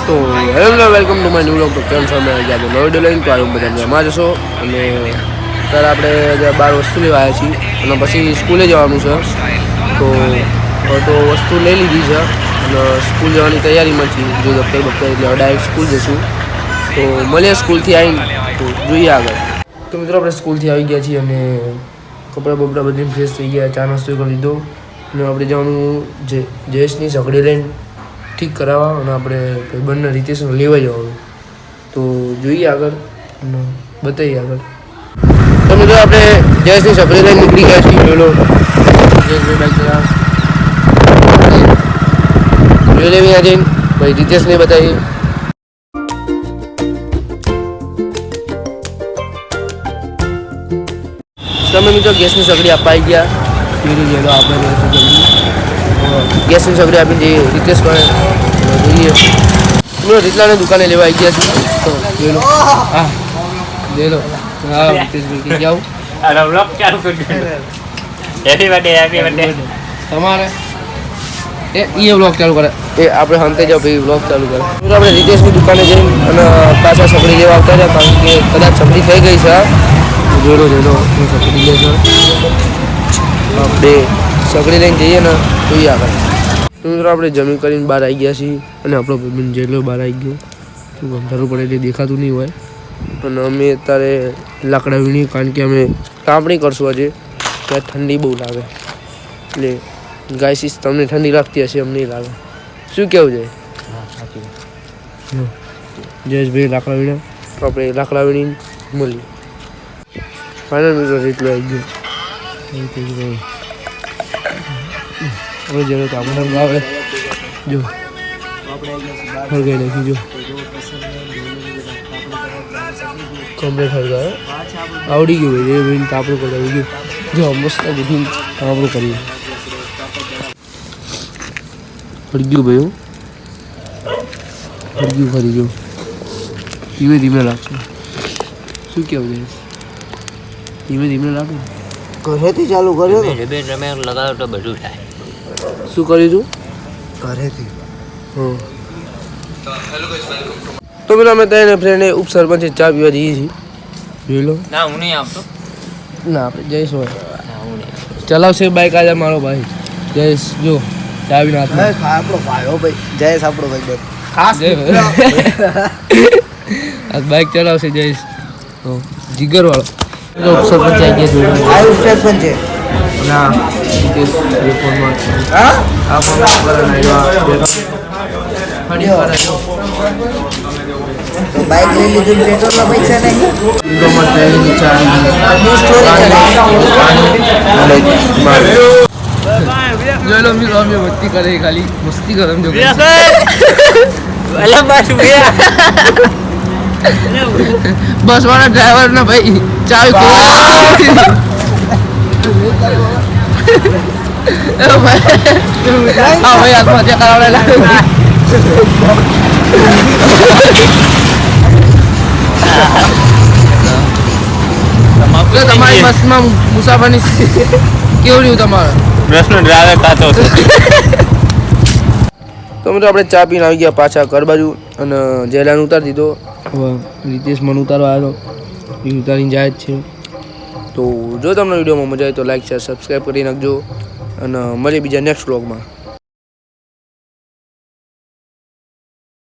તો hello welcome to my new vlog. તો કેમ છો? અમે આજે નવો વિડીયો લઈને તો આવ્યો બધા મજામાં જશો. અને અત્યારે આપણે બાર વસ્તુ લેવા આવ્યા છીએ અને પછી સ્કૂલે જવાનું છે. તો વસ્તુ લઈ લીધી છે અને સ્કૂલ જવાની તૈયારીમાં છીએ. જો દફતર એટલે ડાયરેક્ટ સ્કૂલ જશું. તો મળીએ સ્કૂલથી આવીને, તો જોઈએ આગળ. તો મિત્રો આપણે સ્કૂલથી આવી ગયા છીએ અને કપડાં બપડા બધી ફ્રેશ થઈ ગયા, ચા નાસ્તો કરી લીધો અને આપણે જવાનું જયેશની સગડી લઈને ઠીક કરાવવા અને આપણે ભાઈબંધને રીતેશને લેવા જવાનું. તો જોઈએ આગળ અને બતાવીએ આગળ. તો મિત્રો આપણે જયેશની સગડી લઈને નીકળી ગયા છીએ. જોઈ લો જયેશભાઈ બાઈક ચલાવે જોઈ લેવી આ જઈને ભાઈ રીતેશને બતાવીએ. તમે મિત્રો ગેસની સગડી આપવા આવી ગયા. આપણે ગેસની સગડી આપીને જઈએ રીતેશ પણ જોઈએ. મિત્રો રીતલાને દુકાને લેવા આવી ગયા છીએ. તો જોઈ લો હા જોઈ લો હા રીતેશભાઈ કે આવું તમારે એ વ્લોગ ચાલુ કરે એ આપણે હંતે જાઓ ભાઈ વ્લોગ ચાલુ કરે. મિત્રો આપણે રીતેશની દુકાને જઈને અને પાછા સગડી લેવા આવતા રહ્યા કારણ કે કદાચ સગડી થઈ ગઈ છે. જોડો હું સગડી લે છે આપણે સગડી લઈને જઈએ ને જોઈએ આગળ. તો મિત્રો આપણે જમીન કરીને બહાર આવી ગયા છીએ અને આપણો ભાઈબંધ જેટલો બહાર આવી ગયો શું અંધારું પડે એટલે દેખાતું નહીં હોય. અને અમે અત્યારે લાકડા વીણી કારણ કે અમે કાપણી કરશું આજે ત્યાં ઠંડી બહુ લાગે એટલે ગાયસીસ તમને ઠંડી લાગતી હશે અમને નહીં લાગે. શું કહેવું છે? જયેશભાઈ લાકડા વીણા તો આપણે લાકડા વીણીને મળીએ. ફાઇનલ મિત્રો એટલું આવી ગયું. આપણે જરૂર તો આપણે આવે જો હળગાઈ નાખી જો કમ્પ્લીટ હળગાવે આવડી ગયું ભાઈ એ ભાઈને તાપડું કરાવી ગયું. જો મસ્ત બધું તાપડું કરીએ હળગ્યું ભાઈ હળગ્યું ફરી ગયું ધીમે ધીમે લાગશે. શું કહેવું છે? ધીમે ધીમે લાગે ઘરેથી ચાલુ કર્યો તમે લગાવો તો બધું થાય. શું કર્યું તું ઘરેથી? હા તો પેલા અમે તને ફ્રેન્ડે ઉપસરપંચે ચા પીવા જઈએ છીએ. જોઈ લો ના હું નહીં આપતો. ના આપણે જયેશ હોય ચલાવશે બાઈક આજે મારો ભાઈ જયેશ જો ચા પીને આપણો ભાઈઓ ભાઈ જયેશ આપણો ભાઈ ખાસ બાઈક ચલાવશે જયેશ જીગર વાળો. ઉપસરપંચ આવી ગયા આ ઉપસરપંચ છે ના ફોનમાં આ બાઈક લઈ લીધું પેટ્રોલના પૈસા નહીં. જોઈ લો મિત્રો અમે મસ્તી કરે ખાલી મસ્તી કરે જો બસ વાળા ડ્રાઈવર ને ભાઈ ચાવી ભાઈ આત્મહત્યા કરાવડા તમારી બસમાં મુસાફરી કેવું રહ્યું તમારે? પ્રશ્ન ડ્રાઈવર કાતો છે. તો મિત્રો આપણે ચા પીને આવી ગયા પાછા ઘર બાજુ અને જેલાને ઉતારી દીધો. રીતેશ મને ઉતારવા આવ્યો એ ઉતારીને જાય જ છે. તો જો તમને વિડીયોમાં મજા આવે તો લાઈક શેર સબસ્ક્રાઈબ કરી નાખજો અને મળીએ બીજા નેક્સ્ટ વ્લોગમાં.